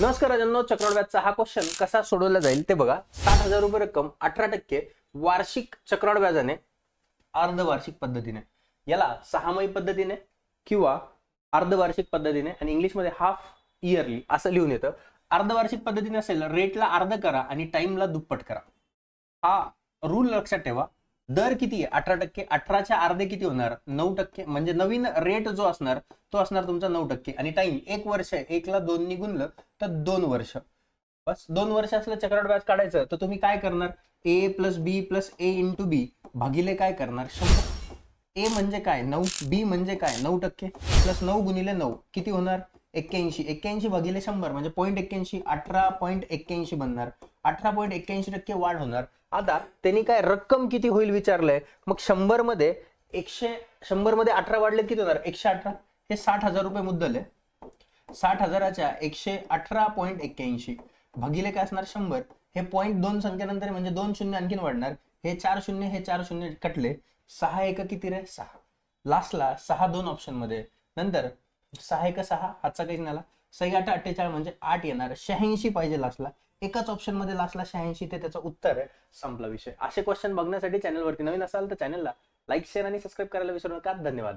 नमस्कार राजांनो, चक्रवाढ व्याजचा हा क्वेश्चन कसा सोडवला जाईल ते बघा. 60,000 रुपये रक्कम 18% वार्षिक चक्रवाढ व्याजाने अर्धवार्षिक पद्धतीने, याला सहामाही पद्धतीने किंवा अर्धवार्षिक पद्धतीने आणि इंग्लिशमध्ये हाफ इयरली असं लिहून येतं. अर्धवार्षिक पद्धतीने असेल रेटला अर्ध करा आणि टाइमला दुप्पट करा. हा रूल लक्षात ठेवा. दर किती आहे? 18%. 18च्या अर्धे किती होणार? 9%. म्हणजे नवीन रेट जो असणार तो असणार तुमचा 9% आणि टाइम 1 वर्ष आहे. 1 ला 2 ने गुणलं तर 2 वर्ष. बस 2 वर्ष असलं चक्रवाढ व्याज काढायचं तर तुम्ही काय करणार? ए प्लस बी प्लस ए इंटू बी भागिले काय करणार? 100. ए म्हणजे काय? 9. बी म्हणजे काय? 9% प्लस 9 गुणिले 9 किती होणार? 81. 81 भागिले 100 म्हणजे 0.81. 18.81 बनणार. 18.81% वाढ होणार. आता त्यांनी काय रक्कम किती होईल विचारलंय. मग 100 मध्ये 18 वाढले किती होणार? 118. हे 60,000 रुपये मुद्दल आहे. 60,000च्या 118.81 भागिले काय असणार? 100. हे 0.2 संख्येनंतर म्हणजे 2 शून्य आणखीन वाढणार. हे 4 शून्य हे 4 शून्य कटले. 6 एक किती रे? 6. लास्टला 6 दोन ऑप्शन मध्ये. नंतर 6 एक 6 हातचा काही झाला. 6 8 48 म्हणजे 8 येणार. 86 पाहिजे लास्टला. एकाच ऑप्शन मध्ये लास्टला 86 ते त्याचं उत्तर आहे. संपला विषय. असे क्वेश्चन बघण्यासाठी चॅनलवरती नवीन असाल तर चॅनलला लाईक शेअर आणि सबस्क्राईब करायला विसरू नका. धन्यवाद.